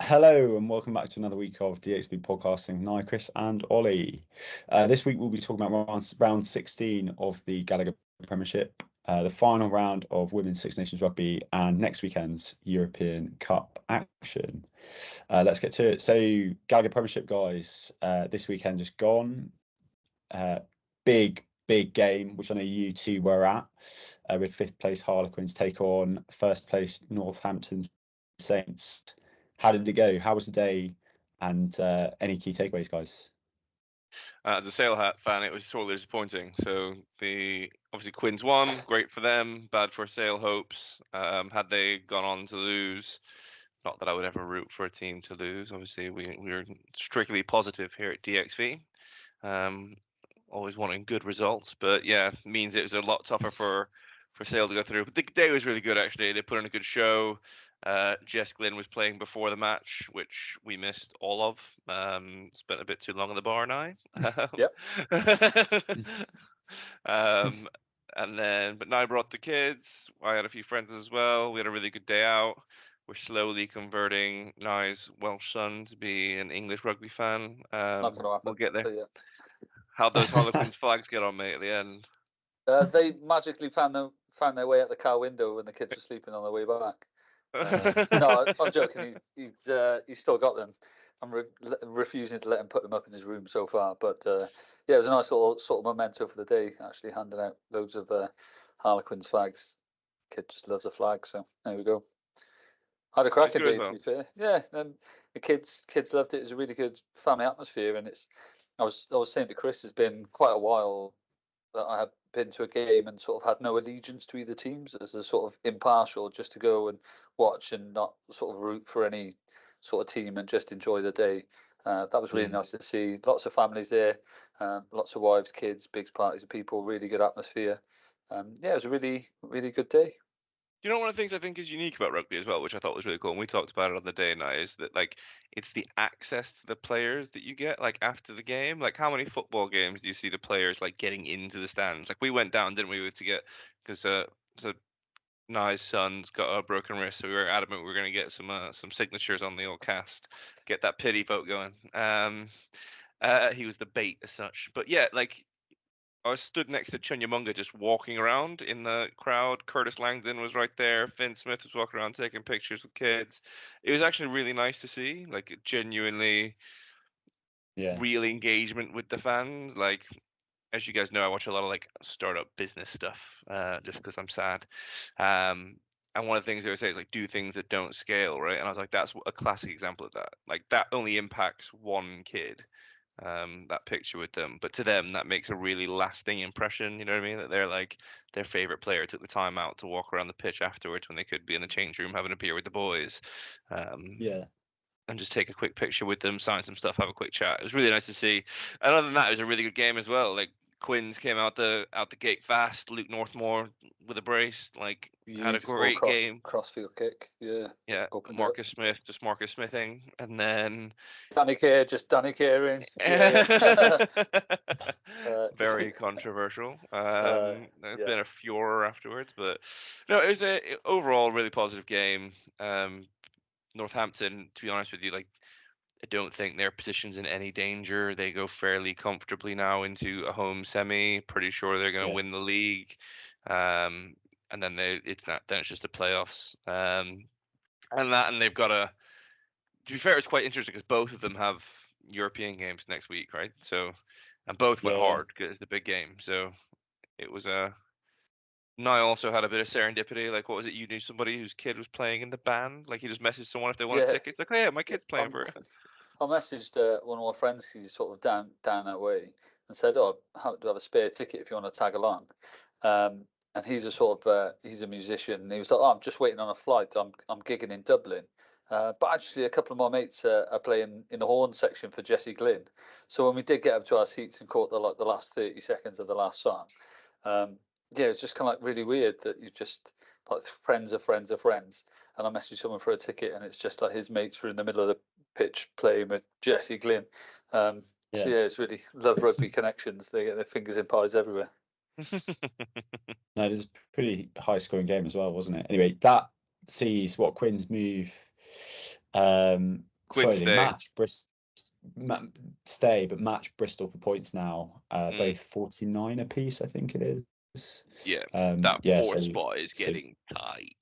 Hello and welcome back to another week of DXB podcasting. Hi, Chris and Ollie. This week we'll be talking about round 16 of the Gallagher Premiership, the final round of Women's Six Nations Rugby, and next weekend's European Cup action. Let's get to it. So, Gallagher Premiership, guys, this weekend just gone. Big game, which I know you two were at, with 5th place Harlequins take on 1st place Northampton Saints. How did it go? How was the day? And any key takeaways, guys? As a Sale Hat fan, it was sorely disappointing. So obviously Quins won, great for them, bad for Sale hopes. Had they gone on to lose, not that I would ever root for a team to lose. Obviously, we're strictly positive here at DXV. Always wanting good results, but yeah, means it was a lot tougher for Sale to go through. But the day was really good, actually. They put on a good show. Jess Glynn was playing before the match, which we missed all of. Spent a bit too long in the bar now. Yep. But now I brought the kids. I had a few friends as well. We had a really good day out. We're slowly converting Nye's Welsh son to be an English rugby fan. Not gonna happen. We'll get there. Yeah. How'd those Harlequins flags get on, mate, at the end? They magically found their way out the car window when the kids were sleeping on their way back. No, I'm joking. He's still got them. I'm refusing to let him put them up in his room so far. But yeah, it was a nice little sort of memento for the day. Actually, handing out loads of Harlequins flags. Kid just loves a flag, so there we go. Had a cracking day, to be fair. Yeah, and the kids loved it. It was a really good family atmosphere, and I was saying to Chris, it's been quite a while that I had been to a game and sort of had no allegiance to either teams, as a sort of impartial, just to go and watch and not sort of root for any sort of team and just enjoy the day. That was really nice to see. Lots of families there, lots of wives, kids, big parties of people, really good atmosphere. Yeah, it was a really, really good day. You know, one of the things I think is unique about rugby as well, which I thought was really cool, and we talked about it on the day now, is that like it's the access to the players that you get like after the game. Like, how many football games do you see the players like getting into the stands? Like, we went down, didn't we, to get, because so Nye's son's got a broken wrist, so we were adamant we were going to get some signatures on the old cast, get that pity vote going. He was the bait as such, but yeah, like, I was stood next to Chunyamunga just walking around in the crowd. Curtis Langdon was right there. Finn Smith was walking around taking pictures with kids. It was actually really nice to see, like, genuinely real engagement with the fans. Like, as you guys know, I watch a lot of like startup business stuff just because I'm sad. And one of the things they would say is like, do things that don't scale, right? And I was like, that's a classic example of that. Like, that only impacts one kid. That picture with them, but to them that makes a really lasting impression. You know what I mean? That they're like, their favorite player took the time out to walk around the pitch afterwards when they could be in the change room having a beer with the boys, and just take a quick picture with them, sign some stuff, have a quick chat. It was really nice to see. And other than that, it was a really good game as well. Like, Quins came out the gate fast. Luke Northmore with a brace, like, had a great game. Crossfield kick, yeah. Marcus Smith just Marcus Smithing, and then Danny Kerr just Danny Kerring. Very controversial. There's been a furor afterwards, but no, it was a overall really positive game. Northampton, to be honest with you, like, I don't think their position's in any danger. They go fairly comfortably now into a home semi. Pretty sure they're going to win the league. And then it's just the playoffs. And they've got to be fair, it's quite interesting because both of them have European games next week, right? So, and both went hard because it's the big game. So it was Nye also had a bit of serendipity. Like, what was it? You knew somebody whose kid was playing in the band. Like, he just messaged someone if they wanted tickets. Like, oh yeah, my kid's playing for it. I messaged one of my friends because he's sort of down that way, and said, "Oh, do I have a spare ticket if you want to tag along?" And he's a sort of he's a musician. And he was like, "Oh, I'm just waiting on a flight. I'm gigging in Dublin." But actually, a couple of my mates are playing in the horn section for Jessie Glynn. So when we did get up to our seats and caught the last 30 seconds of the last song, it's just kind of like really weird that you just like friends of friends of friends. And I messaged someone for a ticket, and it's just like his mates were in the middle of the pitch playing with Jessie Glynn. So it's really love rugby connections. They get their fingers in pies everywhere. No, it was a pretty high scoring game as well, wasn't it? Anyway, that sees what Quins move Quinn Sorry, they matched match Bristol for points now. Both 49 apiece, I think it is. Yeah, that fourth spot is getting tight.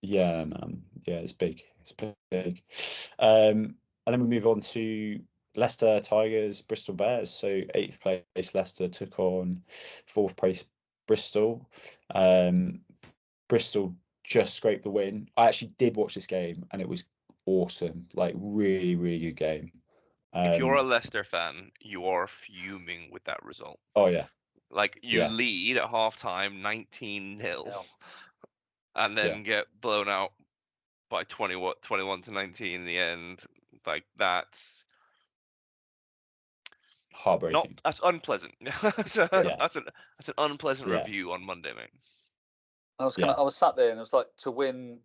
Yeah, man. Yeah, it's big. It's big. And then we move on to Leicester Tigers, Bristol Bears. So 8th place Leicester took on 4th place Bristol. Bristol just scraped the win. I actually did watch this game and it was awesome. Like really, really good game. If you're a Leicester fan, you are fuming with that result. Oh yeah. Like you lead at halftime 19-0 and then get blown out by 21 to 19 in the end. Like that's heartbreaking. That's unpleasant. That's an unpleasant review on Monday, mate. I was sat there and it was like to win,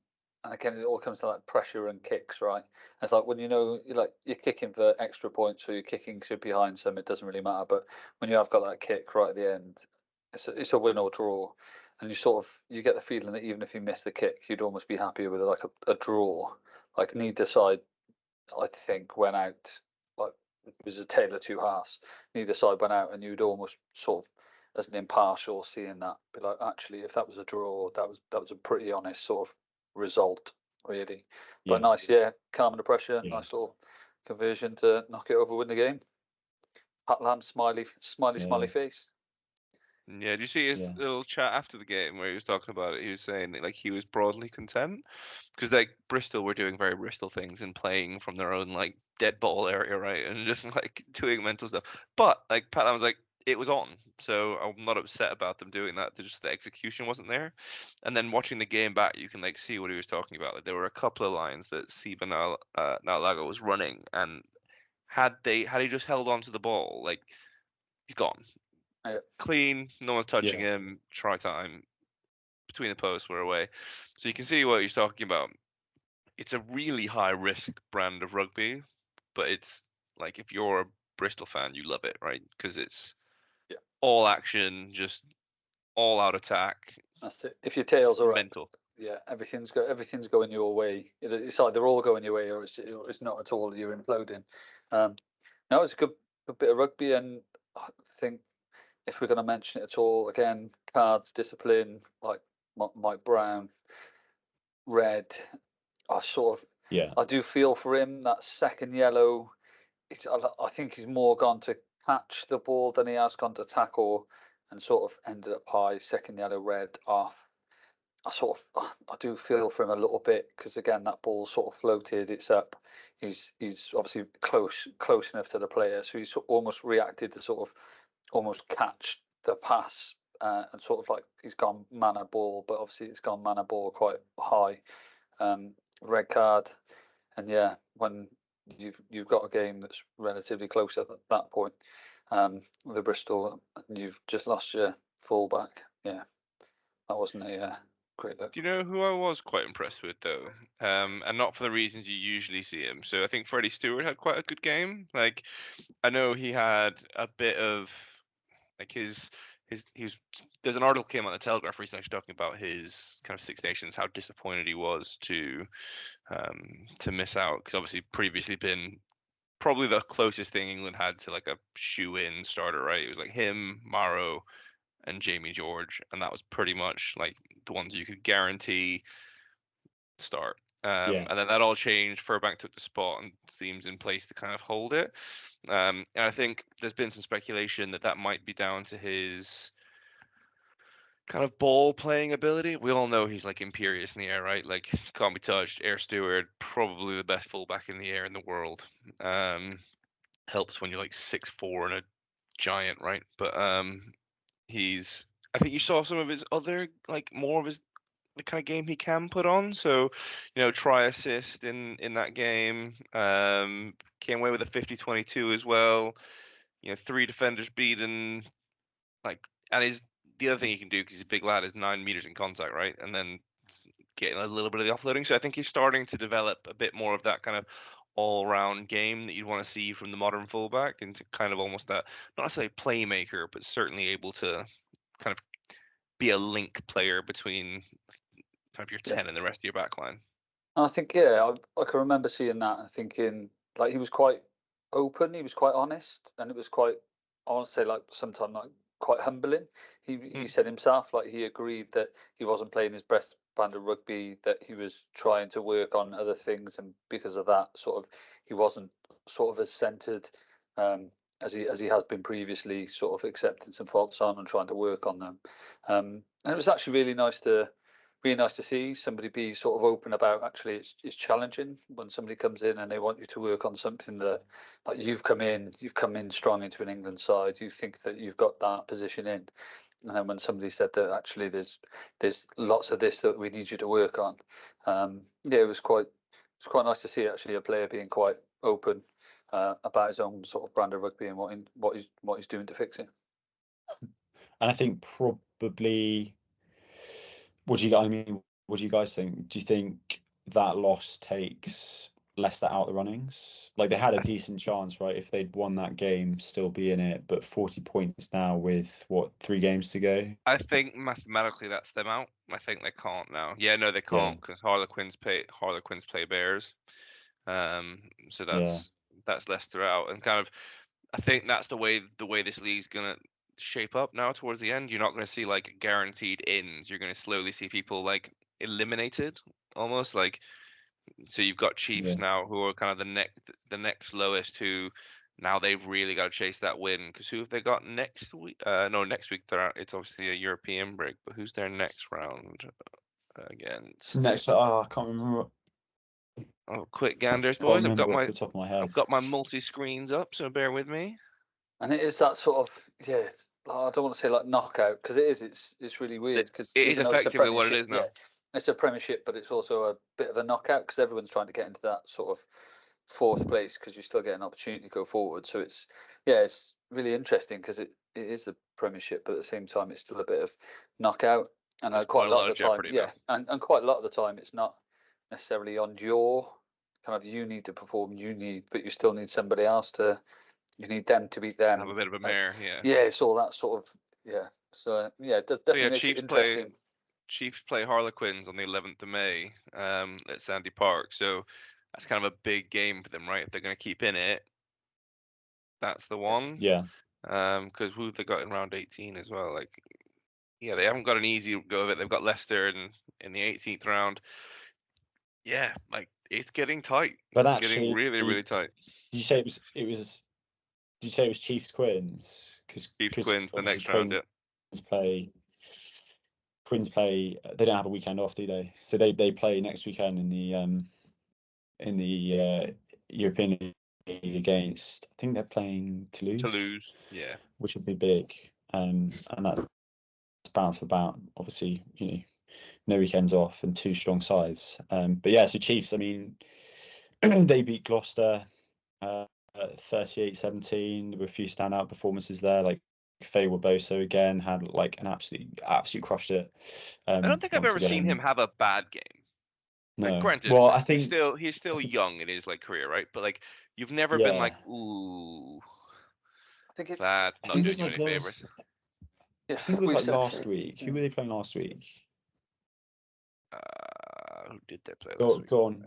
and again it all comes to like pressure and kicks, right? And it's like when you're kicking for extra points, or you're kicking so behind some, it doesn't really matter. But when you have got that kick right at the end, it's a win or draw, and you get the feeling that even if you miss the kick, you'd almost be happier with like a draw. Like neither side, I think, went out like it was a tale of two halves. Neither side went out, and you'd almost sort of, as an impartial, seeing that, be like, actually, if that was a draw, that was a pretty honest sort of result, really. But nice, calming the pressure, nice little conversion to knock it over, win the game. Pat Lam, smiley face. Yeah, did you see his little chat after the game where he was talking about it? He was saying that like he was broadly content because like Bristol were doing very Bristol things and playing from their own like dead ball area, right, and just like doing mental stuff. But like Pat Lam was like, it was on, so I'm not upset about them doing that. Just the execution wasn't there. And then watching the game back, you can like see what he was talking about. Like there were a couple of lines that Siba Nalaga was running, and had he just held on to the ball, like he's gone. Clean, no one's touching him. Try time between the posts, we're away. So you can see what he's talking about. It's a really high risk brand of rugby, but it's like if you're a Bristol fan, you love it, right? Because it's all action, just all out attack. That's it. If your tails are mental. Up, everything's going your way. It's either all going your way or it's not at all. You're imploding. Now it's a good bit of rugby, and I think if we're going to mention it at all, again, cards, discipline, like Mike Brown, red. I do feel for him. That second yellow, I think he's more gone to catch the ball than he has gone to tackle, and sort of ended up high. Second yellow, red off. I do feel for him a little bit because again that ball sort of floated. It's up. He's obviously close enough to the player, so he's almost reacted to sort of almost catch the pass, and sort of like he's gone mana ball, but obviously it's gone mana ball quite high. Red card, and when you've got a game that's relatively close at that point, with the Bristol, and you've just lost your fullback. That wasn't a great look. Do you know who I was quite impressed with though? And not for the reasons you usually see him. So I think Freddie Stewart had quite a good game. Like I know he had a bit of like his there's an article came on the Telegraph recently talking about his kind of Six Nations, how disappointed he was to miss out, because obviously previously been probably the closest thing England had to like a shoe-in starter, right? It was like him, Morrow, and Jamie George, and that was pretty much like the ones you could guarantee start. And then that all changed. Furbank took the spot and seems in place to kind of hold it. And I think there's been some speculation that might be down to his kind of ball playing ability. We all know he's like imperious in the air, right? Like can't be touched. Air steward, probably the best fullback in the air in the world. Helps when you're like 6'4" and a giant, right? But I think you saw some of his other, like more of his the kind of game he can put on. So, try assist in that game. Came away with a 50-22 as well. 3 defenders beaten. Like, and the other thing he can do, because he's a big lad, is 9 meters in contact, right? And then getting a little bit of the offloading. So I think he's starting to develop a bit more of that kind of all-round game that you'd want to see from the modern fullback, into kind of almost that, not necessarily playmaker, but certainly able to kind of be a link player between kind of your 10 and the rest of your back line. I think I can remember seeing that and thinking like he was quite open, he was quite honest, and it was quite, I want to say, like sometimes like quite humbling. He said himself, like he agreed that he wasn't playing his best brand of rugby, that he was trying to work on other things, and because of that, sort of he wasn't sort of as centered as he has been previously, sort of accepting some faults on and trying to work on them. And it was actually really nice to see somebody be sort of open about, actually it's challenging when somebody comes in and they want you to work on something that, like, you've come in strong into an England side, you think that you've got that position in, and then when somebody said that actually there's lots of this that we need you to work on, it was quite nice to see actually a player being quite open about his own sort of brand of rugby and what he's doing to fix it. And I think probably, what do you guys think? Do you think that loss takes Leicester out the runnings? Like, they had a decent chance, right? If they'd won that game, still be in it, but 40 points now with 3 games to go. I think mathematically that's them out. I think they can't now. Yeah, no, they can't, because Harlequins play Bears. So that's Leicester out, and kind of, I think that's the way this league's gonna shape up now towards the end. You're not going to see like guaranteed ins. You're going to slowly see people like eliminated, almost like. So you've got Chiefs now, who are kind of the next lowest, who now they've really got to chase that win, because who have they got next week? No, next week it's obviously a European break, but who's their next round against? Next, I can't remember. Oh, quick ganders, boys! Off the top of my head. I've got my multi screens up, so bear with me. And it is that sort of, I don't want to say like knockout, because it's really weird, because it is effectively what it is now. Yeah, it's a Premiership, but it's also a bit of a knockout, because everyone's trying to get into that sort of 4th place, because you still get an opportunity to go forward. So it's really interesting, because it is a Premiership, but at the same time it's still a bit of knockout, and quite a lot of the time, and quite a lot of the time it's not necessarily on your kind of, you need to perform, but you still need somebody else to. You need them to beat them. Have a bit of a mare, Yeah, it's all that sort of, So it definitely makes it interesting. Chiefs play Harlequins on the 11th of May at Sandy Park, so that's kind of a big game for them, right? If they're going to keep in it, that's the one. Yeah. Because who have they got in round 18 as well? Like, they haven't got an easy go of it. They've got Leicester in the 18th round. Yeah, like, it's getting tight. But it's actually, getting really, really tight. Did you say it was? Did you say it was Chiefs Quins? Chiefs Quins the next round. Quins play. They don't have a weekend off, do they? So they play next weekend in the European League against. I think they're playing Toulouse. Yeah. Which would be big, and that's bounce for bout. Obviously, no weekends off and 2 strong sides. But so Chiefs. I mean, they beat Gloucester. 38-17. There were a few standout performances there, like Faye Waboso again had like an absolute crushed it. I don't think I've ever seen him have a bad game. No. Like, granted, well, I think he's still young in his like career, right? But like, you've never been like, ooh. I think it's not doing you any favors. I think it was like last week. Who were they playing last week? Who did they play last week? Go on.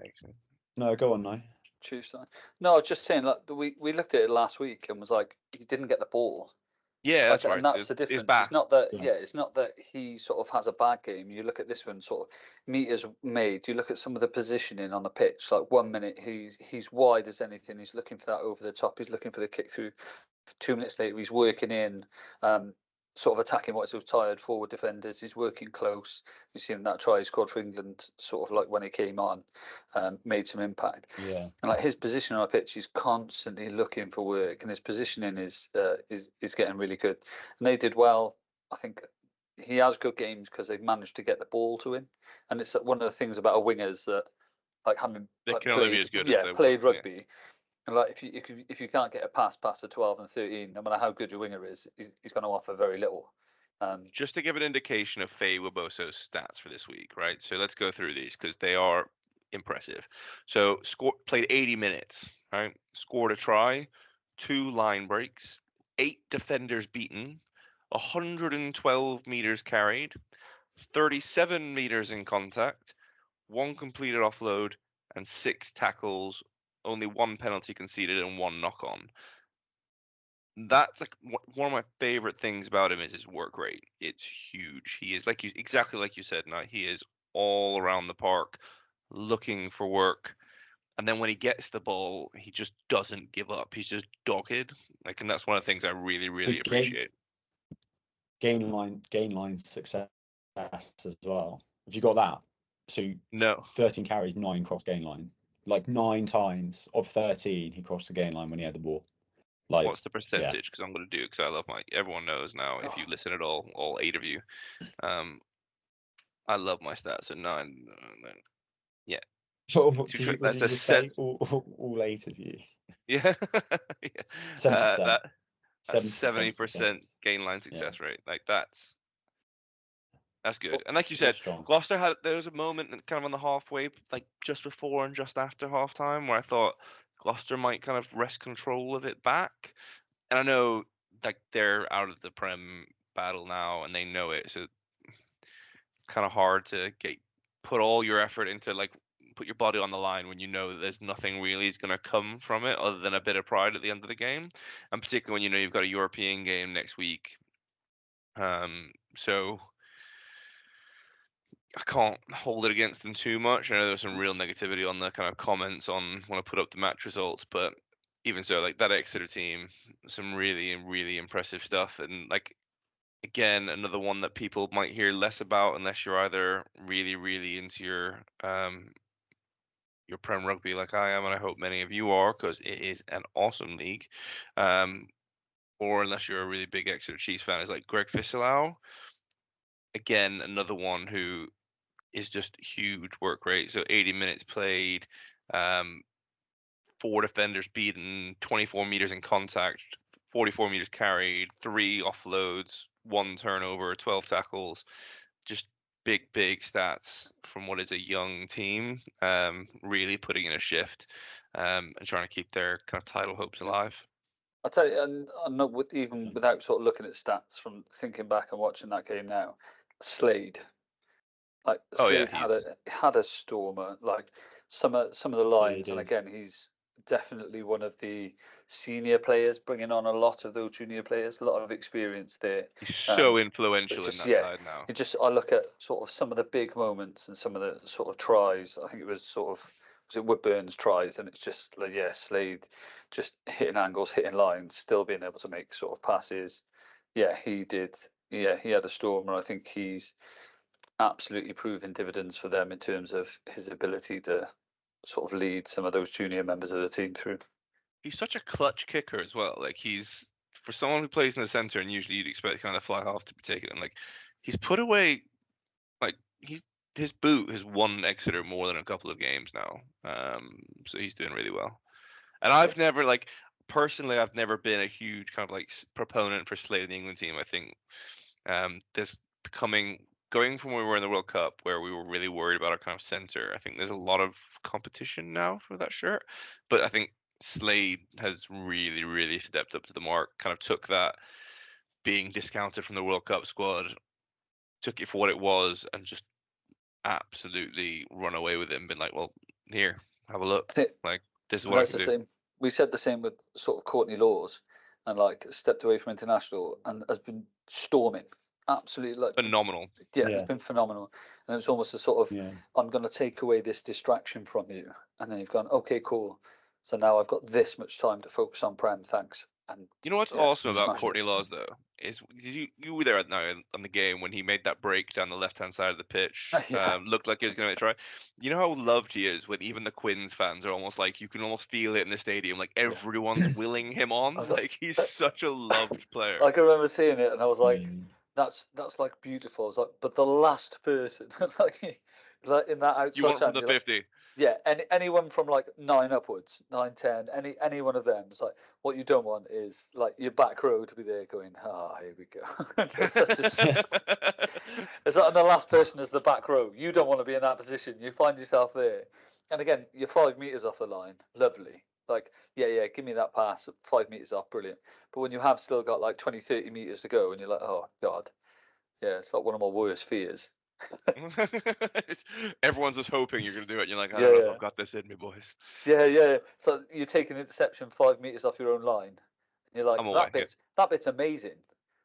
No, go on now. Tuesday. No, I was just saying, like, we looked at it last week and was like, he didn't get the ball. Yeah, that's right. And that's the difference. It's not that, it's not that he sort of has a bad game. You look at this one, sort of meters made. You look at some of the positioning on the pitch. Like 1 minute, he's wide as anything. He's looking for that over the top. He's looking for the kick through. 2 minutes later, he's working in. Sort of attacking what's those tired forward defenders. He's working close. You see him that try he scored for England, sort of like when he came on, made some impact. Yeah. And like his position on the pitch, he's constantly looking for work, and his positioning is getting really good. And they did well. I think he has good games because they've managed to get the ball to him. And it's one of the things about a winger is that, like, having played rugby. Yeah. And like if you can't get a pass past a 12 and 13, no matter how good your winger is, he's going to offer very little. Just to give an indication of Faye Waboso's stats for this week, right? So let's go through these because they are impressive. So played 80 minutes, right? Scored a try, 2 line breaks, 8 defenders beaten, 112 meters carried, 37 meters in contact, 1 completed offload, and 6 tackles only 1 penalty conceded and 1 knock on. That's like one of my favorite things about him is his work rate. It's huge. He is exactly like you said. Now he is all around the park looking for work, and then when he gets the ball, he just doesn't give up. He's just dogged. And that's one of the things I really, really appreciate. Gain line success as well. Have you got that? So no, 13 carries, 9 cross gain line. Like 9 times of 13, he crossed the gain line when he had the ball. Like, what's the percentage? Because I'm going to do it because I love everyone knows now, if you listen at all 8 of you, I love my stats at 9. Yeah. What did you just say? All 8 of you. Yeah. 70%. 70% gain line success rate. That's good. And like you said, Gloucester there was a moment kind of on the halfway, just before and just after half time, where I thought Gloucester might kind of wrest control of it back. And I know they're out of the Prem battle now and they know it, so it's kind of hard to put all your effort into put your body on the line when you know that there's nothing really is going to come from it other than a bit of pride at the end of the game, and particularly when you've got a European game next week. So I can't hold it against them too much. I know there was some real negativity on the kind of comments on when I put up the match results, but even so, that Exeter team, some really, really impressive stuff. And again, another one that people might hear less about unless you're either really, really into your Prem Rugby like I am, and I hope many of you are, because it is an awesome league. Or unless you're a really big Exeter Chiefs fan, is Greg Fisselau. Again, another one who is just huge work rate. So 80 minutes played, 4 defenders beaten, 24 meters in contact, 44 meters carried, 3 offloads, 1 turnover, 12 tackles. Just big stats from what is a young team, really putting in a shift, and trying to keep their kind of title hopes alive. I'll tell you, and I'm not even without sort of looking at stats from thinking back and watching that game now, Slade. Slade had a stormer. Some of the lines, and again, he's definitely one of the senior players, bringing on a lot of those junior players, a lot of experience there. He's so influential in that side now. I look at sort of some of the big moments and some of the sort of tries. I think it was was it Woodburn's tries, and it's just Slade just hitting angles, hitting lines, still being able to make sort of passes. Yeah, he did. Yeah, he had a stormer. I think he's absolutely proven dividends for them in terms of his ability to sort of lead some of those junior members of the team through. He's such a clutch kicker as well. He's, for someone who plays in the center, and usually you'd expect kind of fly half to be taken, and he's put away, his boot has won Exeter more than a couple of games now. So he's doing really well. And I've never personally, I've never been a huge kind of proponent for Slade in the England team. I think this going from where we were in the World Cup, where we were really worried about our kind of center, I think there's a lot of competition now for that shirt. But I think Slade has really, really stepped up to the mark, kind of took that being discounted from the World Cup squad, took it for what it was, and just absolutely run away with it and been well, here, have a look. This is what I can do. Same. We said the same with sort of Courtney Laws, and stepped away from international and has been storming. Absolutely phenomenal. Yeah, it's been phenomenal. And it's almost a sort of I'm going to take away this distraction from you, and then you've gone, okay, cool. So now I've got this much time to focus on Prem. Thanks. And you know what's awesome about Courtney Laws though is you were there now on the game when he made that break down the left hand side of the pitch. Looked like he was going to make a try. You know how loved he is when even the Quins fans are almost you can almost feel it in the stadium. Everyone's willing him on. He's such a loved player. I can remember seeing it and I was like, that's beautiful. I was like, but the last person in that outside you want from the 50. Yeah, anyone from 9 upwards, 9, 10, any one of them. It's what you don't want is your back row to be there going, here we go. It's and the last person is the back row. You don't want to be in that position. You find yourself there. And again, you're 5 meters off the line. Lovely. Give me that pass 5 meters off, brilliant. But when you have still got 20, 30 meters to go and you're oh God. Yeah, it's one of my worst fears. Everyone's just hoping you're going to do it. You're like, I Yeah, don't know if yeah. I've got this in me, boys. Yeah. So you take an interception 5 meters off your own line, and you're like, I'm away. that bit's amazing.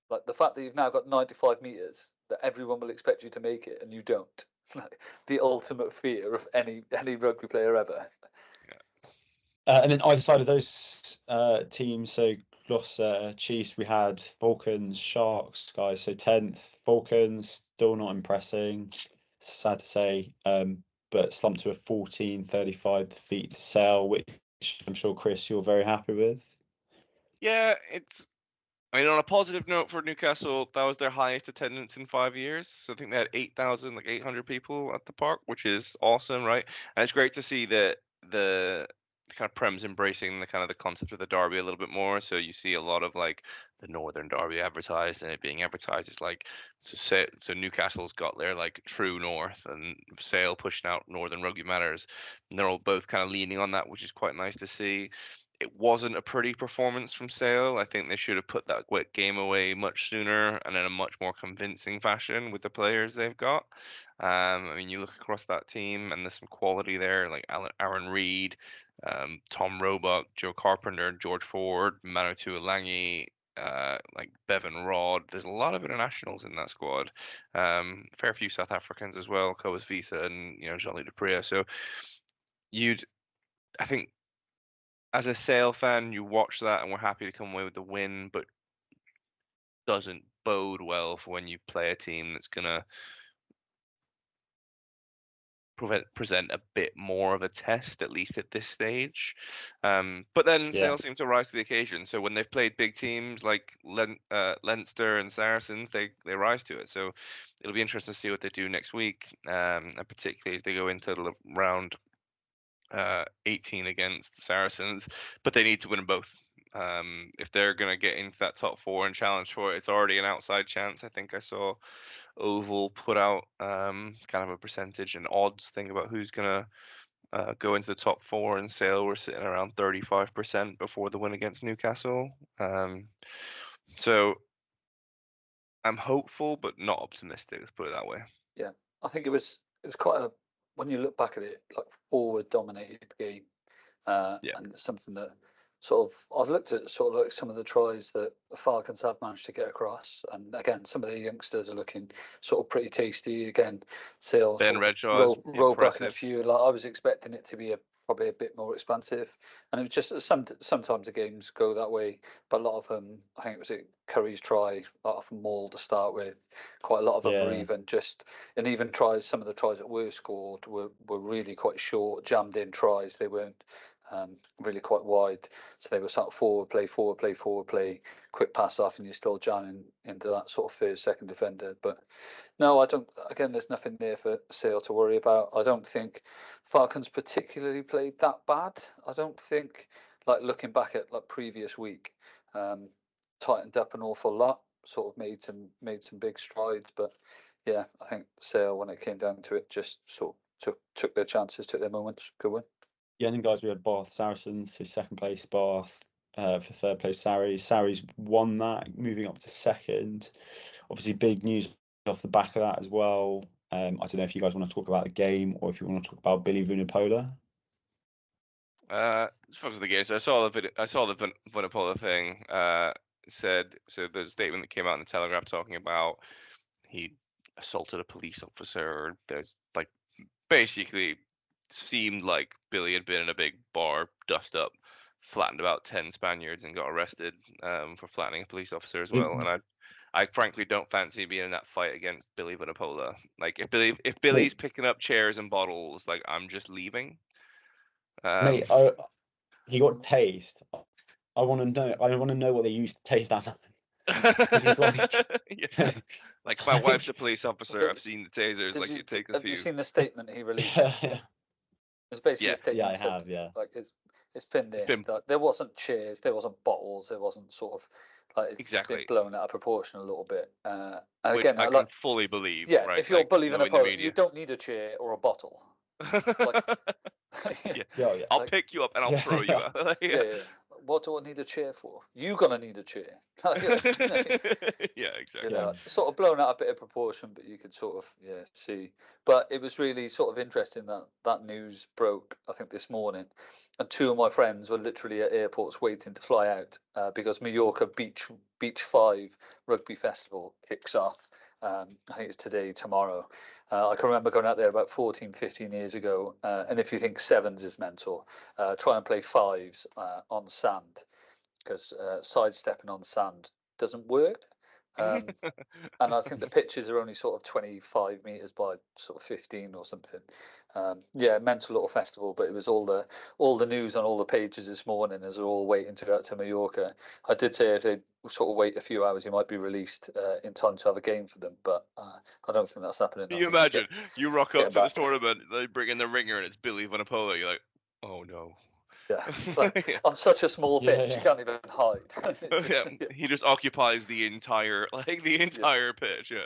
Like the fact that you've now got 95 meters, that everyone will expect you to make it, and you don't. Like the ultimate fear of any rugby player ever. And then either side of those teams, so Gloucester, Chiefs, we had Falcons, Sharks, guys. So 10th, Falcons, still not impressing. Sad to say, but slumped to a 14-35 defeat to Sale, which I'm sure, Chris, you're very happy with. Yeah, I mean, on a positive note for Newcastle, that was their highest attendance in 5 years. So I think they had 8,800 people at the park, which is awesome, right? And it's great to see that the kind of Prem's embracing the kind of the concept of the derby a little bit more. So you see a lot of like the Northern Derby advertised, and it being advertised as like so Newcastle's got their like true North, and Sale pushing out Northern Rugby Matters, and they're all both kind of leaning on that, which is quite nice to see. It wasn't a pretty performance from Sale. I think they should have put that game away much sooner and in a much more convincing fashion with the players they've got. I mean, you look across that team and there's some quality there, like Aaron Reed, Tom Roebuck, Joe Carpenter, George Ford, Manu Tuolangi, like Bevan Rod. There's a lot of internationals in that squad. Fair few South Africans as well, Cobus Visa and Jean-Louis Dupria. So I think, as a Sale fan, you watch that and we're happy to come away with the win, but doesn't bode well for when you play a team that's gonna present a bit more of a test, at least at this stage. But then Sale seems to rise to the occasion. So when they've played big teams like Leinster and Saracens, they rise to it. So it'll be interesting to see what they do next week, and particularly as they go into round 18 against Saracens, but they need to win both. If they're going to get into that top 4 and challenge for it, it's already an outside chance. I think I saw Oval put out kind of a percentage and odds thing about who's going to go into the top 4, and Sale were sitting around 35% before the win against Newcastle. So I'm hopeful, but not optimistic. Let's put it that way. Yeah, I think it was quite a, when you look back at it, like forward dominated game, and it's something that sort of I've looked at sort of like some of the tries that the Falcons have managed to get across, and again some of the youngsters are looking sort of pretty tasty. Again, Sale, Ben Redshaw, Roebuck and a few. Like I was expecting it to be probably a bit more expansive, and it was just sometimes the games go that way, but a lot of them, I think it was Curry's try, a lot of them mauled to start with. Quite a lot of them were even tries, some of the tries that were scored were really quite short, jammed in tries. They weren't really quite wide, so they were sort of forward play, quick pass off, and you're still jamming into that sort of first, second defender. But no, I don't. Again, there's nothing there for Sale to worry about. I don't think Falcons particularly played that bad. I don't think, like looking back at like previous week, tightened up an awful lot, sort of made some big strides. But yeah, I think Sale, when it came down to it, just sort of took their chances, took their moments. Good win. Yeah, and then guys, we had Bath Saracens, so second place Bath, for third place Sarries. Sarries won that, moving up to second. Obviously, big news off the back of that as well. I don't know if you guys want to talk about the game or if you want to talk about Billy Vunipola. Let's focus on the game. So I saw the Vunipola thing. Said so. There's a statement that came out in the Telegraph talking about he assaulted a police officer. There's like basically seemed like Billy had been in a big bar, dust up, flattened about 10 Spaniards and got arrested for flattening a police officer as well. And I frankly don't fancy being in that fight against Billy Vunipola. Like if Billy's picking up chairs and bottles, like I'm just leaving. Mate, he got tased. I want to know what they used to tase that man. He's like, like my wife's a police officer. I've seen the tasers. Like it takes a few. Have you seen the statement he released? It's basically a statement. Yeah, I have. Yeah, like it's been this. There wasn't chairs. There wasn't bottles. There wasn't sort of like it's been blown out of proportion a little bit. And which again, I can fully believe. Yeah, right? if you're like, believing a poet, you don't need a chair or a bottle. I'll pick you up and I'll throw you out. Yeah. what do I need a chair for? You're gonna need a chair. Yeah, exactly. You know, sort of blown out a bit of proportion, but you could sort of see. But it was really sort of interesting that news broke, I think, this morning, and two of my friends were literally at airports waiting to fly out because Mallorca Beach 5 Rugby Festival kicks off. I think it's today, tomorrow. I can remember going out there about 14, 15 years ago, and if you think sevens is mental, try and play fives on sand, because sidestepping on sand doesn't work. And I think the pitches are only sort of 25 meters by sort of 15 or something. Mental little festival, but it was all the news on all the pages this morning as they're all waiting to go out to Mallorca. I did say if they sort of wait a few hours, he might be released in time to have a game for them, but I don't think that's happening. Can you imagine? You rock up to this tournament, they bring in the ringer, and it's Billy Vanapola. You're like, oh no. Yeah, like, on such a small pitch, you can't even hide. He just occupies the entire pitch. So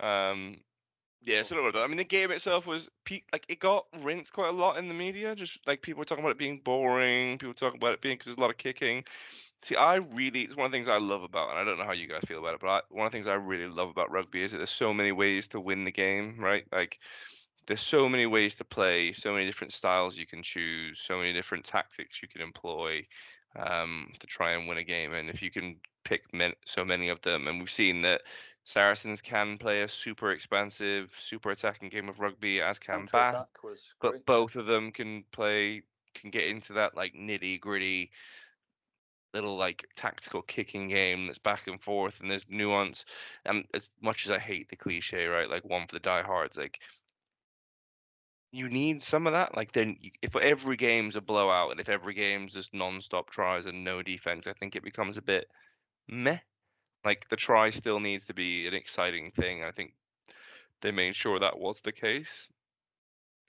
I mean, the game itself was it got rinsed quite a lot in the media. Just like people were talking about it being boring. People talking about it being because there's a lot of kicking. See, it's one of the things I love about, and I don't know how you guys feel about it, but one of the things I really love about rugby is that there's so many ways to win the game, right? Like, there's so many ways to play, so many different styles you can choose, so many different tactics you can employ to try and win a game. And if you can pick so many of them, and we've seen that Saracens can play a super expansive, super attacking game of rugby, as can Bath, but both of them can get into that like nitty gritty little like tactical kicking game that's back and forth, and there's nuance. And as much as I hate the cliche, right, like one for the diehards, like, you need some of that. Like, then if every game's a blowout and if every game's just non-stop tries and no defense, I think it becomes a bit meh. Like, the try still needs to be an exciting thing. I think they made sure that was the case.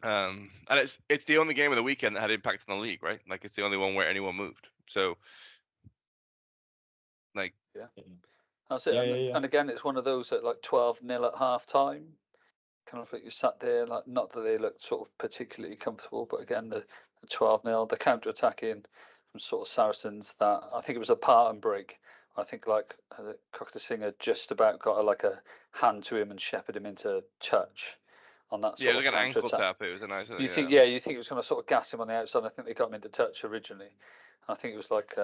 And it's the only game of the weekend that had impact on the league, right? Like, it's the only one where anyone moved. So, like, that's it. And again, it's one of those at like 12-0 at half time. Kind of like you sat there, like, not that they looked sort of particularly comfortable, but again, the 12-0, the counter attacking from sort of Saracens, that I think it was a pattern break. I think like Singer just about got a hand to him and shepherded him into touch on that sort of like an counter ankle attack. Tap. It was a nice. You think it was going to sort of gas him on the outside. I think they got him into touch originally. I think it was like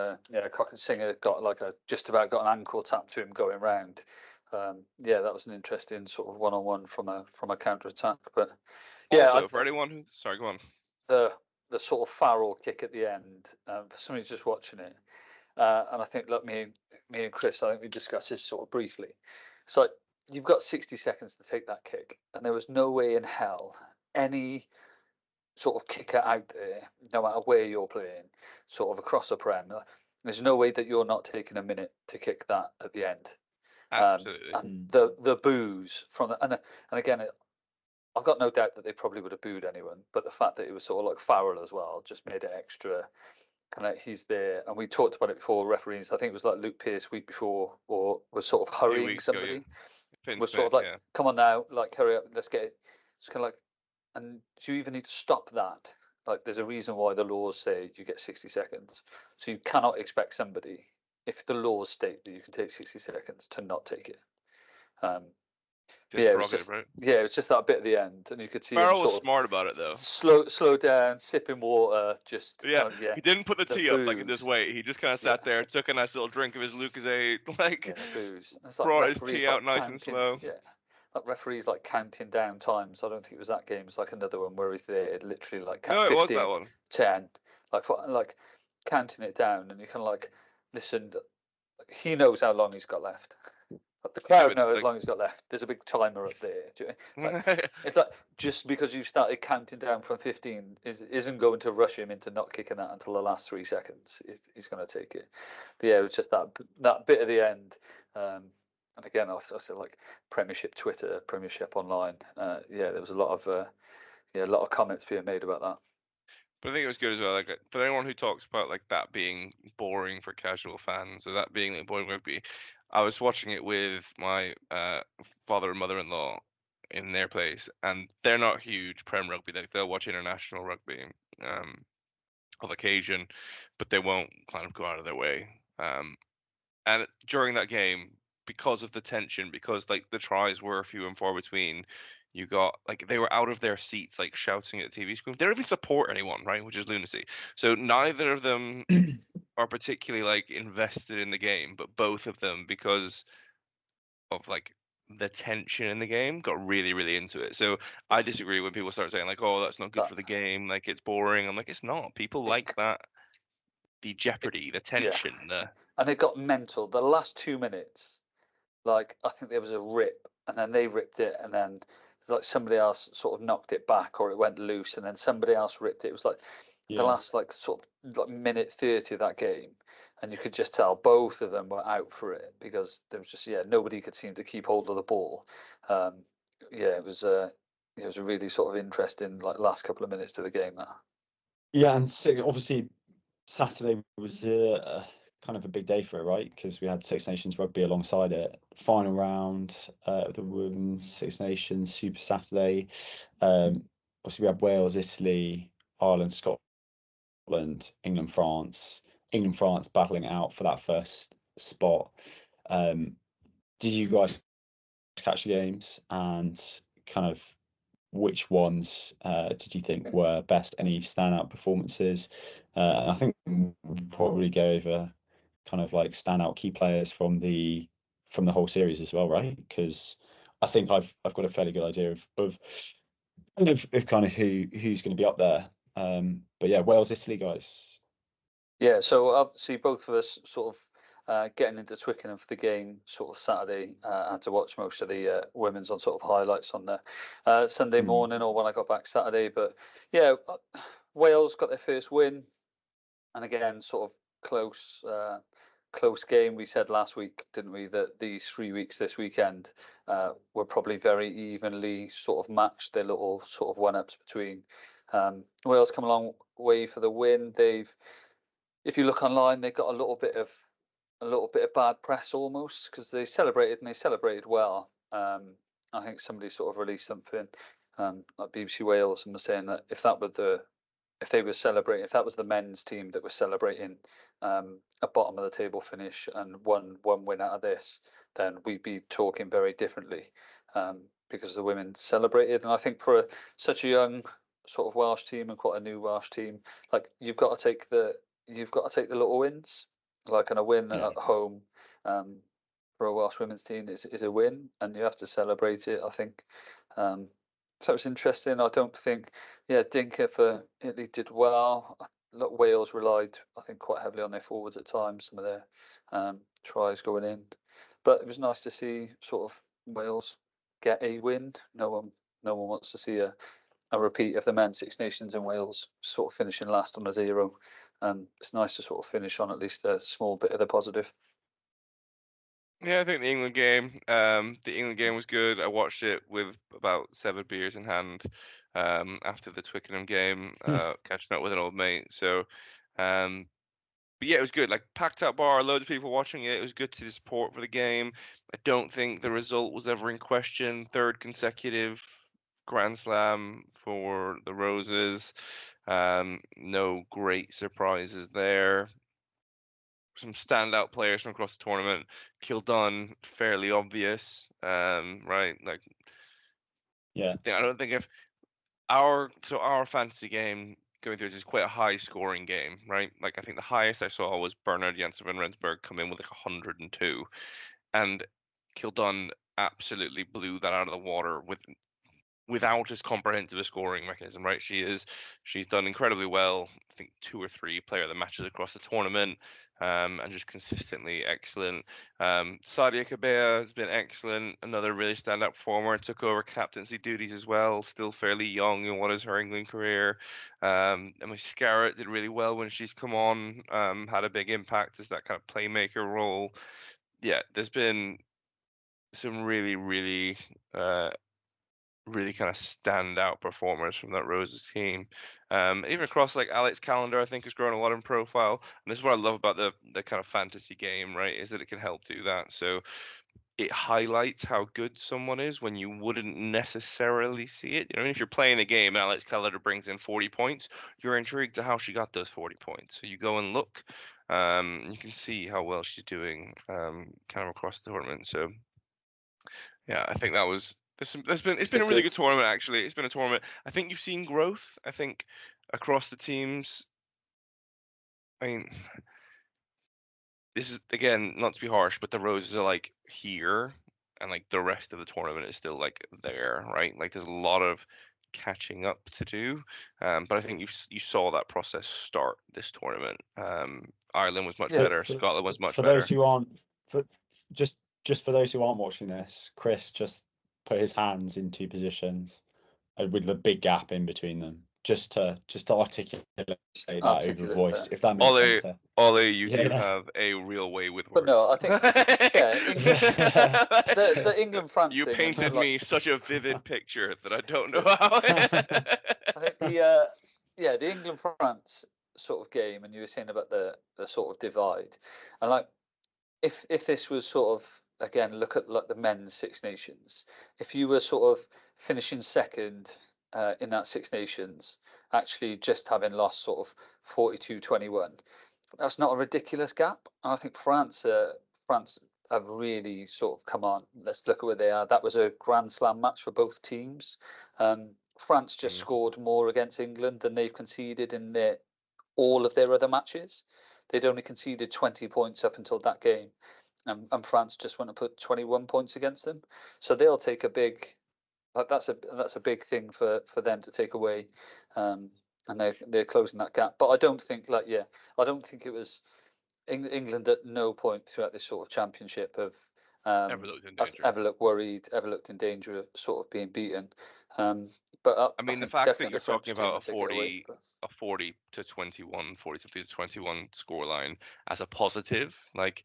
Singer got just about got an ankle tap to him going round. That was an interesting sort of one-on-one from a counter attack. But for anyone who, sorry, go on. The sort of Farrell kick at the end, for somebody just watching it, and I think, look, me and Chris, I think we discussed this sort of briefly. So you've got 60 seconds to take that kick, and there was no way in hell any sort of kicker out there, no matter where you're playing, sort of across a prem, there's no way that you're not taking a minute to kick that at the end. Absolutely. And the boos from and again, I've got no doubt that they probably would have booed anyone, but the fact that it was sort of like Farrell as well just made it extra. Kind of, he's there, and we talked about it before. Referees, I think it was like Luke Pearce week before, or was sort of hurrying somebody. Was sort of like, come on now, like, hurry up, let's get it. It's kind of like, and do you even need to stop that? Like, there's a reason why the laws say you get 60 seconds, so you cannot expect somebody, if the laws state that you can take 60 seconds, to not take it. It was just that bit at the end, and you could see Farrell him sort was smart about it though. Slow down, sipping water, just he didn't put the tea up like in this way. He just kind of sat there, took a nice little drink of his Lucozade, booze. Brought his tea out nice and slow. Yeah, like referees like counting down times. I don't think it was that game. It's like another one where he's there, literally like 15, it was that one. 10, like counting it down, and you kind of like, listen. He knows how long he's got left. Like, the crowd knows how long he's got left. There's a big timer up there. It's like, just because you've started counting down from 15 isn't going to rush him into not kicking that until the last 3 seconds. He's going to take it. But it was just that bit at the end. And again, I said, like, Premiership Twitter, Premiership online. There was a lot of comments being made about that. But I think it was good as well. Like, for anyone who talks about like that being boring for casual fans, or that being like boring rugby, I was watching it with my father and mother-in-law in their place, and they're not huge Prem rugby. Like, they'll watch international rugby. of occasion, but they won't kind of go out of their way. And during that game, because of the tension, because like the tries were few and far between, you got like they were out of their seats, like shouting at the TV screen. They don't even support anyone, right? Which is lunacy. So neither of them are particularly like invested in the game, but both of them, because of like the tension in the game, got really, really into it. So I disagree when people start saying like, "Oh, that's not good That, for the game. Like it's boring." I'm like, it's not. People like that. The jeopardy, the yeah, tension, the and it got mental. The last 2 minutes, like I think there was a rip, and then they ripped it, and then like somebody else sort of knocked it back, or it went loose, and then somebody else ripped it. It was like the Yeah. last like sort of like minute 30 of that game, and you could just tell both of them were out for it because there was just nobody could seem to keep hold of the ball. It was a really sort of interesting like last couple of minutes to the game. That Yeah, and obviously Saturday was kind of a big day for it, right? Because we had Six Nations rugby alongside it. Final round of the Women's Six Nations Super Saturday. Obviously, we had Wales, Italy, Ireland, Scotland, England, France. England, France battling it out for that first spot. Did you guys catch the games, and kind of which ones did you think were best? Any standout performances? And I think we'll probably go over kind of like standout key players from the whole series as well, right? Because I think I've got a fairly good idea of kind of who's going to be up there. But yeah, Wales, Italy, guys. Yeah, so obviously both of us sort of getting into Twickenham for the game sort of Saturday. I had to watch most of the women's on sort of highlights on the Sunday morning or when I got back Saturday. But yeah, Wales got their first win, and again sort of close game. We said last week, didn't we, that these 3 weeks this weekend were probably very evenly sort of matched. Their little sort of one-ups between. Wales come a long way for the win. If you look online, they got a little bit of bad press almost because they celebrated well. I think somebody sort of released something like BBC Wales and was saying that if that was the men's team that was celebrating a bottom of the table finish and one win out of this, then we'd be talking very differently because the women celebrated. And I think for such a young sort of Welsh team and quite a new Welsh team, like you've got to take the little wins, like, and a win at home for a Welsh women's team is a win, and you have to celebrate it, I think. So it's interesting. I don't think, Dinker for Italy did well. Look, Wales relied, I think, quite heavily on their forwards at times, some of their tries going in. But it was nice to see sort of Wales get a win. No one wants to see a repeat of the men's Six Nations in Wales sort of finishing last on a 0. It's nice to sort of finish on at least a small bit of the positive. Yeah, I think the England game was good. I watched it with about 7 beers in hand after the Twickenham game, catching up with an old mate. So, but yeah, it was good. Like packed out bar, loads of people watching it. It was good to see the support for the game. I don't think the result was ever in question. Third consecutive Grand Slam for the Roses. No great surprises there. Some standout players from across the tournament. Kildun, fairly obvious, right? Like, Yeah. I don't think if our fantasy game going through this is quite a high scoring game, right? Like, I think the highest I saw was Bernard Jensen van Rensburg come in with like 102, and Kildun absolutely blew that out of the water without as comprehensive a scoring mechanism, right? She's done incredibly well. I think 2 or 3 player of the matches across the tournament, and just consistently excellent. Sadia Kabea has been excellent. Another really standout performer. Took over captaincy duties as well. Still fairly young in what is her England career. And Scarrett did really well when she's come on. Had a big impact as that kind of playmaker role. Yeah, there's been some really, really really kind of standout performers from that Roses team. Even across like Alex Callender, I think has grown a lot in profile. And this is what I love about the kind of fantasy game, right? Is that it can help do that. So it highlights how good someone is when you wouldn't necessarily see it. You know, if you're playing a game and Alex Keller brings in 40 points, you're intrigued to how she got those 40 points. So you go and look. You can see how well she's doing kind of across the tournament. So yeah, I think that was it's been a really good tournament actually. It's been a tournament. I think you've seen growth. I think across the teams. I mean, this is again not to be harsh, but the roses are like here, and like the rest of the tournament is still like there, right? Like there's a lot of catching up to do, but I think you saw that process start this tournament. Ireland was much better. Scotland was much for better. Those who aren't, just for those who aren't watching this, Chris just put his hands in two positions with the big gap in between them, just to articulate that over voice, if that makes sense to Ollie, you do have a real way with words. But no, I think the England-France you thing. You painted me such a vivid picture that I don't know how. I think the England-France sort of game, and you were saying about the sort of divide, and like if this was sort of, again, look at like the men's Six Nations, if you were sort of finishing second in that Six Nations, actually just having lost sort of 42-21, that's not a ridiculous gap. And I think France have really sort of come on. Let's look at where they are. That was a Grand Slam match for both teams. France just scored more against England than they've conceded in all of their other matches. They'd only conceded 20 points up until that game, and France just went to put 21 points against them. So they'll take a big. That's a big thing for them to take away, and they're closing that gap. But I don't think I don't think it was England at no point throughout this sort of championship have ever looked worried, ever looked in danger of sort of being beaten. But I mean, the fact that you're talking about a 40 to 21, 40 to 21 scoreline as a positive, like,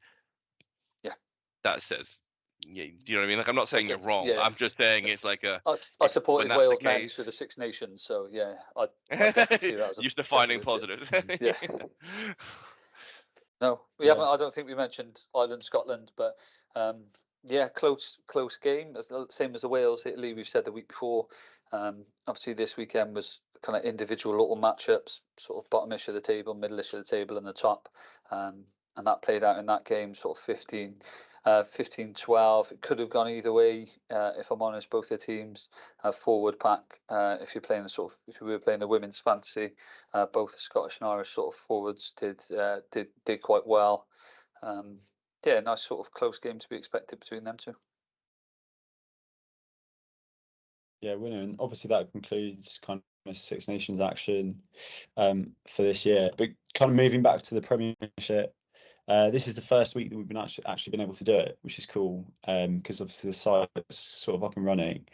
that says, do you know what I mean? Like, I'm not saying you're wrong. I'm just saying it's like I supported Wales men through the Six Nations, so I definitely see that as a used to finding positives. Yeah. No, we haven't. I don't think we mentioned Ireland, Scotland, but close game. Same as the Wales, Italy. We've said the week before. Obviously, this weekend was kind of individual little matchups, sort of bottomish of the table, middleish of the table, and the top. And that played out in that game, sort of 15-12. It could have gone either way, if I'm honest. Both the teams have forward pack. If you were playing the women's fantasy, both the Scottish and Irish sort of forwards did quite well. Nice sort of close game to be expected between them two. Yeah, winner, and obviously that concludes kind of Six Nations action for this year. But kind of moving back to the Premiership. This is the first week that we've been actually been able to do it, which is cool, because obviously the site's sort of up and running.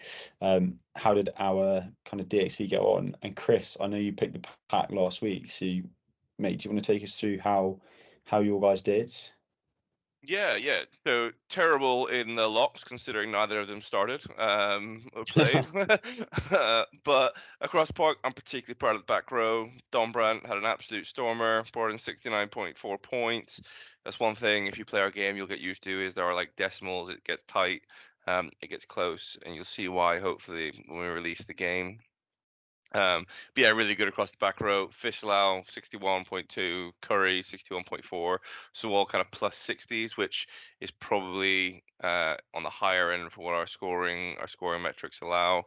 How did our kind of DXP get on? And Chris, I know you picked the pack last week, so mate, do you want to take us through how your guys did? Yeah. So terrible in the locks, considering neither of them started or played. But across the park, I'm particularly proud of the back row. Don Brandt had an absolute stormer, brought in 69.4 points. That's one thing, if you play our game, you'll get used to, is there are like decimals, it gets tight, it gets close, and you'll see why, hopefully, when we release the game. But yeah, really good across the back row. Fislau 61.2, Curry 61.4, so all kind of plus 60s, which is probably on the higher end for what our scoring metrics allow.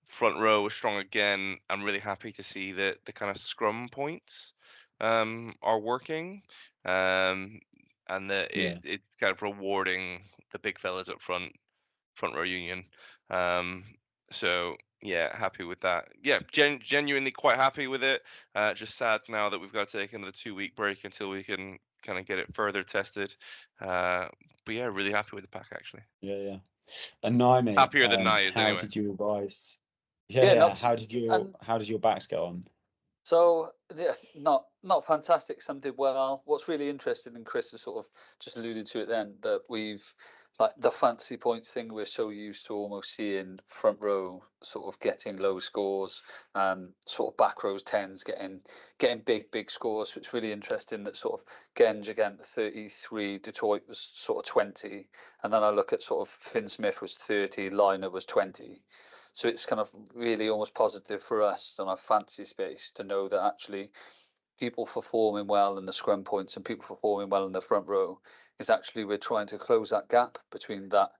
Front row was strong again. I'm really happy to see that the kind of scrum points are working, and that it's kind of rewarding the big fellas up front row union. So yeah, happy with that. Yeah, genuinely quite happy with it. Just sad now that we've got to take another 2-week break until we can kind of get it further tested. But yeah, really happy with the pack actually. Yeah. And Nye, mate, happier than Nye is how anyway. did you guys? How did your backs get on? So not fantastic. Some did well. What's really interesting, and Chris has sort of just alluded to it then, that we've like the fancy points thing, we're so used to almost seeing front row sort of getting low scores, sort of back rows tens getting big scores. So it's really interesting that sort of Genge again 33, Detroit was sort of 20, and then I look at sort of Finn Smith was 30, Liner was 20. So it's kind of really almost positive for us on our fantasy space to know that actually people performing well in the scrum points and people performing well in the front row is actually we're trying to close that gap between that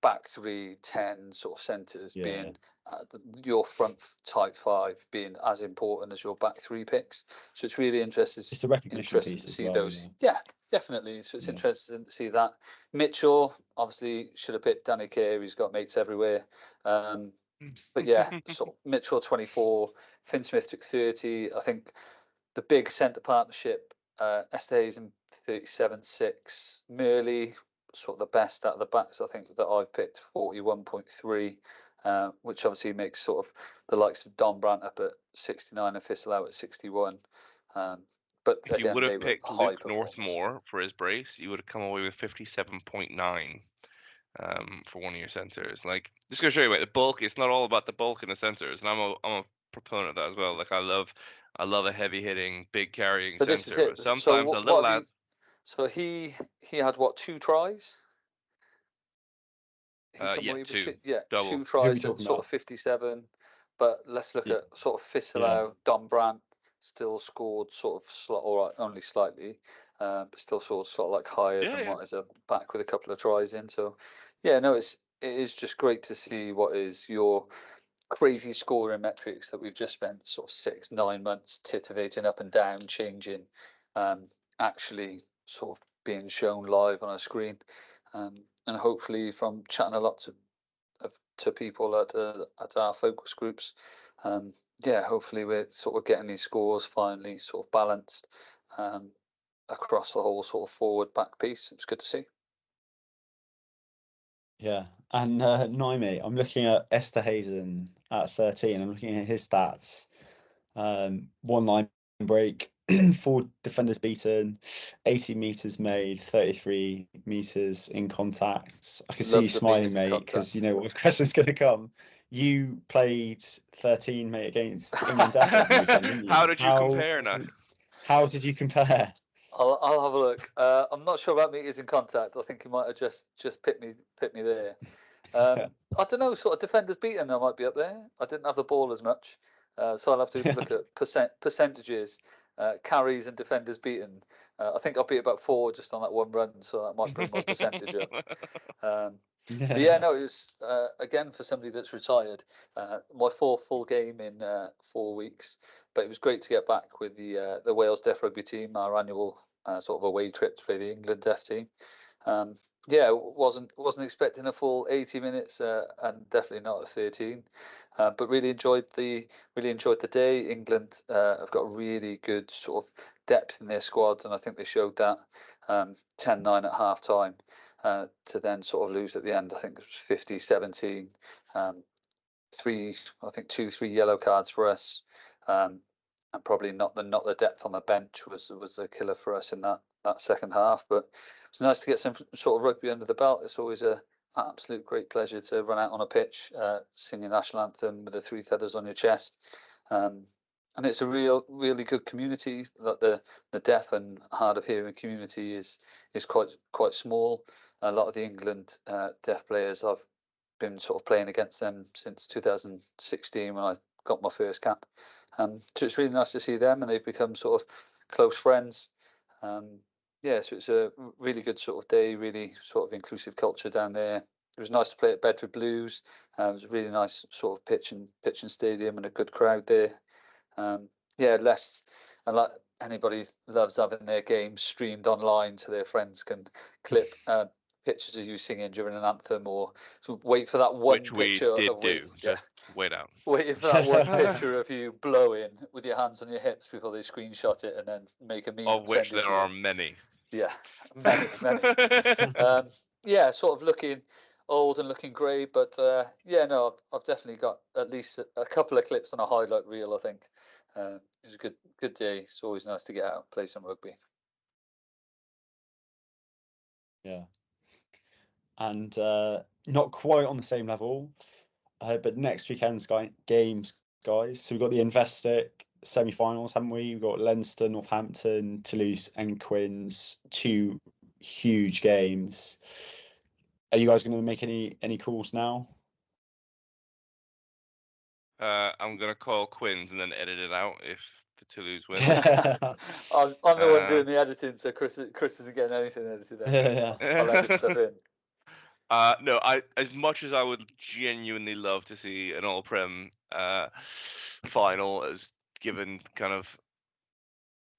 back 3, 10 sort of centres being your front type 5 being as important as your back 3 picks. So it's really interesting. It's the recognition piece to see as well, those. Yeah, definitely. So it's interesting to see that. Mitchell obviously should have picked Danny Kerr. He's got mates everywhere. But yeah, sort of Mitchell 24, Finn Smith took 30. I think the big centre partnership, Estes in 37.6, Murley, sort of the best out of the backs, I think, that I've picked, 41.3, which obviously makes sort of the likes of Don Brandt up at 69 and Fisselau at 61. But if again, you would they have were picked high Luke performers. Northmore for his brace, you would have come away with 57.9 for one of your centres. Like, just gonna show you, the bulk. It's not all about the bulk in the centres, and I'm a proponent of that as well. Like, I love a heavy hitting, big carrying But this is centre. it. But So sometimes a little lad. So he had what, 2 tries? He come Yeah, away with 2 2 Who are tries we at talking sort about? of 57. But let's look Yeah. at sort of Yeah. Fisselau, Don Brandt still scored sort of all right, only slightly, but still sort of like higher than what is a back with a couple of tries in. So yeah, no, it is just great to see what is your crazy scoring metrics that we've just spent sort of 6-9 months titivating up and down, changing, actually sort of being shown live on a screen, and hopefully from chatting a lot to people at our focus groups, yeah, hopefully we're sort of getting these scores finally sort of balanced across the whole sort of forward back piece. It's good to see. Yeah, and Naime, I'm looking at Esterhazen at 13. I'm looking at his stats. 1 line break, 4 defenders beaten, 80 meters made, 33 meters in contact. I can see you smiling, mate, because you know what question's going to come. You played 13, mate, against England Def on the weekend, didn't you? How did you compare now? How did you compare? I'll have a look. I'm not sure about meters in contact. I think he might have just picked me there. I don't know, sort of defenders beaten, I might be up there. I didn't have the ball as much, so I'll have to look at percentages, carries and defenders beaten. I think I'll beat about 4 just on that one run, so that might bring my percentage up. But yeah, no, it was again for somebody that's retired, my 4th full game in 4 weeks. But it was great to get back with the Wales Deaf Rugby team, our annual sort of away trip to play the England Deaf team. Yeah, wasn't expecting a full 80 minutes, and definitely not a 13. But really enjoyed the day. England have got really good sort of depth in their squad, and I think they showed that 10-9 at half time, to then sort of lose at the end. I think it was 50-17. 2-3 yellow cards for us, and probably not the depth on the bench was a killer for us in that second half. But it was nice to get some sort of rugby under the belt. It's always an absolute great pleasure to run out on a pitch, sing your national anthem with the 3 feathers on your chest. And it's a really good community. That the deaf and hard of hearing community is quite small. A lot of the England deaf players, I've been sort of playing against them since 2016 when I got my first cap. So it's really nice to see them, and they've become sort of close friends. Yeah, so it's a really good sort of day, really sort of inclusive culture down there. It was nice to play at Bedford Blues. It was a really nice sort of pitch and stadium and a good crowd there. Yeah, less, and like anybody loves having their games streamed online so their friends can clip pictures of you singing during an anthem, or wait for that one picture of just wait out. Waiting for that one picture of you blowing with your hands on your hips before they screenshot it and then make a meme. Of which there are many. Yeah, many. Yeah, sort of looking old and looking grey, but yeah, no, I've definitely got at least a couple of clips on a highlight reel, I think. It was a good day. It's always nice to get out and play some rugby. Yeah. and not quite on the same level. But next weekend's games, guys. So we've got the Investec semi-finals, haven't we? We've got Leinster, Northampton, Toulouse, and Quins. 2 huge games. Are you guys going to make any calls now? I'm gonna call Quins and then edit it out if the Toulouse win. I'm the one doing the editing, so Chris isn't getting anything edited out. Yeah. I'll edit stuff in. No, as much as I would genuinely love to see an All-Prem final, as given kind of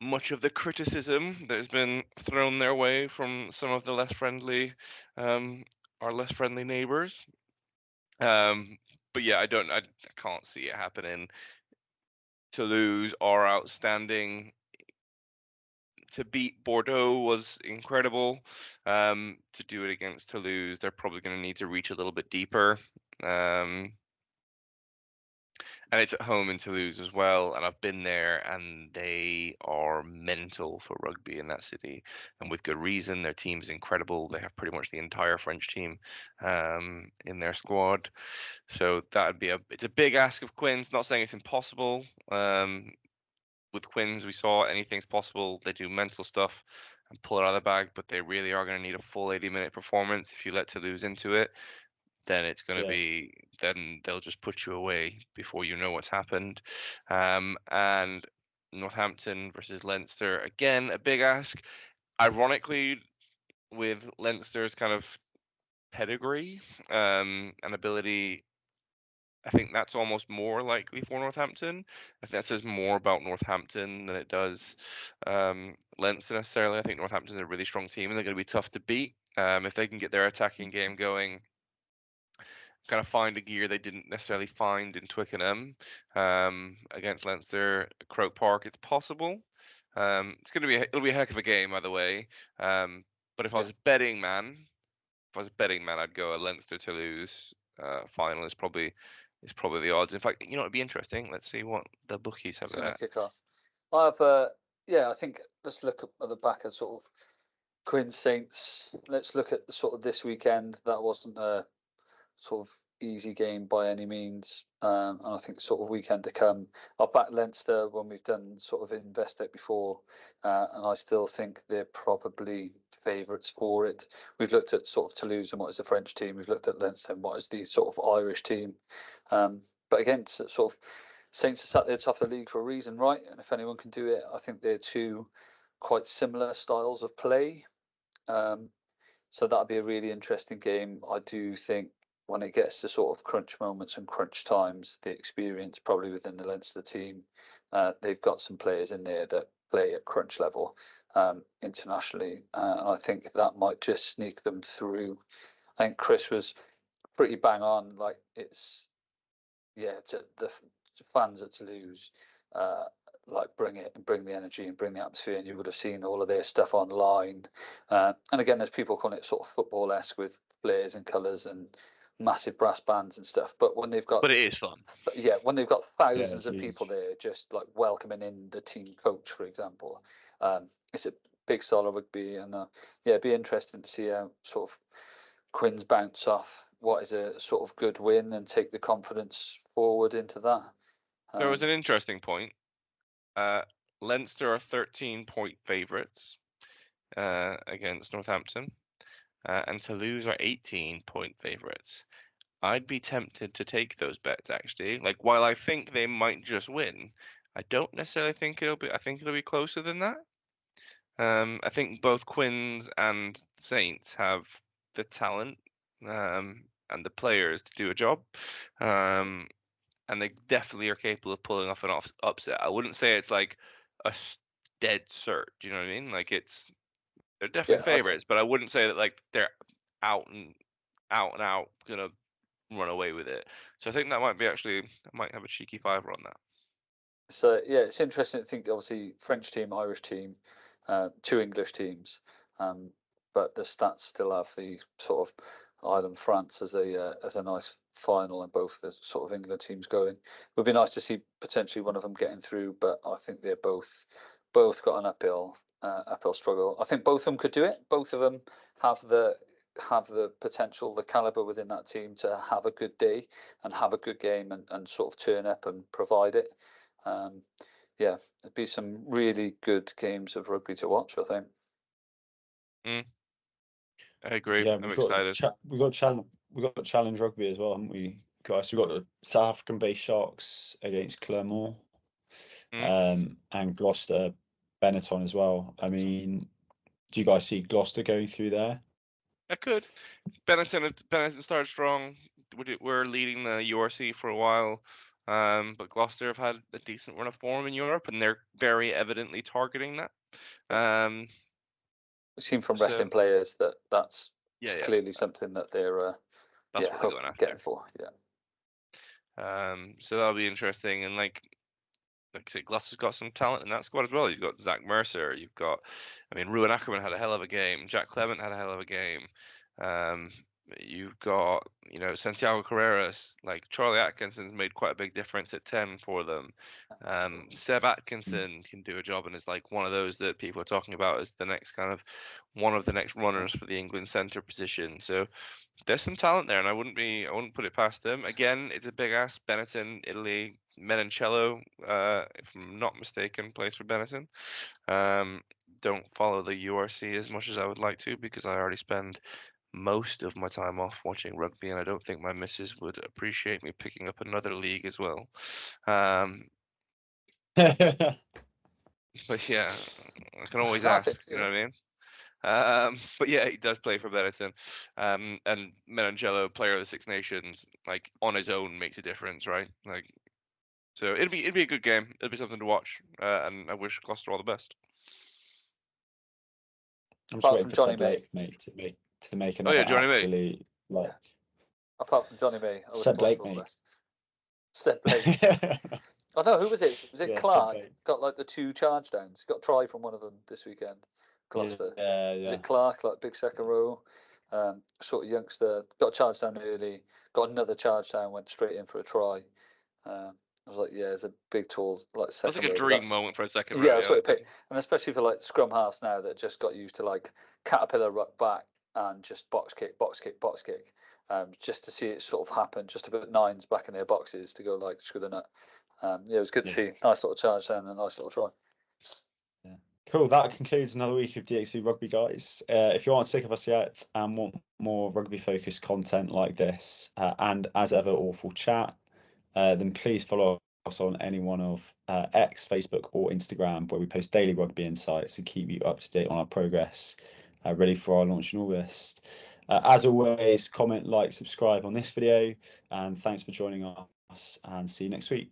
much of the criticism that has been thrown their way from some of the less friendly, our less friendly neighbours. But yeah, I can't see it happening. Toulouse are outstanding. To beat Bordeaux was incredible. To do it against Toulouse, they're probably going to need to reach a little bit deeper. And it's at home in Toulouse as well. And I've been there, and they are mental for rugby in that city, and with good reason. Their team is incredible. They have pretty much the entire French team in their squad. So it's a big ask of Quins. Not saying it's impossible. With Quins, we saw anything's possible. They do mental stuff and pull it out of the bag, but they really are going to need a full 80-minute performance. If you let Toulouse into it, then it's going to be, then they'll just put you away before you know what's happened. And Northampton versus Leinster, again, a big ask. Ironically, with Leinster's kind of pedigree and ability, I think that's almost more likely for Northampton. I think that says more about Northampton than it does Leinster necessarily. I think Northampton's a really strong team, and they're going to be tough to beat if they can get their attacking game going. Kind of find a gear they didn't necessarily find in Twickenham against Leinster, Croke Park. It's possible. It'll be a heck of a game either way. But if I was a betting man, I'd go a Leinster Toulouse final is probably the odds. In fact, it'd be interesting. Let's see what the bookies have. It's kick off. I have I think let's look at the back of sort of Quins Saints. Let's look at the sort of this weekend. That wasn't a sort of easy game by any means, and I think sort of weekend to come. I've backed Leinster when we've done sort of Investec before, and I still think they're probably favourites for it. We've looked at sort of Toulouse and what is the French team. We've looked at Leinster and what is the sort of Irish team. But again, sort of Saints are sat there top of the league for a reason, right? And if anyone can do it, I think they're 2 quite similar styles of play. So that'll be a really interesting game. I do think when it gets to sort of crunch moments and crunch times, the experience probably within the Leinster team, they've got some players in there that play at crunch level internationally, and I think that might just sneak them through. I think Chris was pretty bang on. Like it's the fans at Toulouse like bring it and bring the energy and bring the atmosphere, and you would have seen all of their stuff online. And again, there's people calling it sort of football-esque with flares and colours and massive brass bands and stuff. But when they've got, but it is fun. Yeah, when they've got thousands of people there, just like welcoming in the team coach, for example, it's a big style of rugby, and it'd be interesting to see how sort of Quins bounce off what is a sort of good win and take the confidence forward into that. There was an interesting point. Leinster are 13-point favourites against Northampton, and Toulouse are 18-point favourites. I'd be tempted to take those bets actually. Like, while I think they might just win, I don't necessarily think it'll be. I think it'll be closer than that. I think both Quins and Saints have the talent and the players to do a job. And they definitely are capable of pulling off an upset. I wouldn't say it's like a dead cert. Do you know what I mean? Like they're definitely favourites, but I wouldn't say that like they're out and out gonna run away with it. So I think that might be I might have a cheeky fiver on that. So yeah, it's interesting to think. Obviously, French team, Irish team, 2 English teams, but the stats still have the sort of Ireland France as a nice final, and both the sort of England teams going. It would be nice to see potentially one of them getting through, but I think they're both got an uphill struggle. I think both of them could do it. Both of them have the have the potential, the caliber within that team to have a good day and have a good game and sort of turn up and provide it. Yeah, it'd be some really good games of rugby to watch, I think. I agree. Yeah, I'm excited. We've got challenge rugby as well, haven't we, guys? We've got the South African-based Sharks against Clermont, and Gloucester Benetton as well. I mean, do you guys see Gloucester going through there? I could. Benetton started strong. We're leading the URC for a while, but Gloucester have had a decent run of form in Europe, and they're very evidently targeting that. We've seen from resting players that's yeah. clearly something that they're that's what they're going after. Getting for. Yeah. So that'll be interesting, and like I said, Gloucester's got some talent in that squad as well. You've got Zach Mercer. You've got, Ruben Ackerman had a hell of a game. Jack Clement had a hell of a game. You've got, Santiago Carreras. Like Charlie Atkinson's made quite a big difference at 10 for them. Seb Atkinson can do a job and is like one of those that people are talking about as the next one of the next runners for the England centre position. So there's some talent there, and I wouldn't put it past them. Again, it's a big ass. Benetton, Italy, Menoncello, if I'm not mistaken, plays for Benetton. Don't follow the URC as much as I would like to, because I already spend most of my time off watching rugby, and I don't think my missus would appreciate me picking up another league as well. But yeah, I can always ask, you know what I mean? But yeah, he does play for Benetton, and Menoncello, player of the Six Nations, like on his own makes a difference, right? Like, so it'd be a good game. It'll be something to watch, and I wish Gloucester all the best. I'm just waiting for Seb Blake, mate, to make another absolute like. Apart from Johnny May, Seb Blake, mate. Seb Blake. Oh no, who was it? Was it Clark? Got like the 2 charge downs. Got a try from one of them this weekend. Gloucester. Yeah. Was it Clark, like big second row? Sort of youngster. Got a charge down early. Got another charge down. Went straight in for a try. I was like, yeah, it's a big tall, like second. It was like a dream moment for a second. Yeah, that's what it picked. And especially for like scrum halves now that just got used to like caterpillar ruck back and just box kick, just to see it sort of happen, just to put 9s back in their boxes to go like screw the nut. Yeah, it was good to see. Nice little charge down and a nice little try. Yeah. Cool. That concludes another week of DXB Rugby, guys. If you aren't sick of us yet and want more rugby-focused content like this, and as ever, awful chat, then please follow us on any one of X, Facebook, or Instagram, where we post daily rugby insights to keep you up to date on our progress, ready for our launch in August. As always, comment, like, subscribe on this video, and thanks for joining us, and see you next week.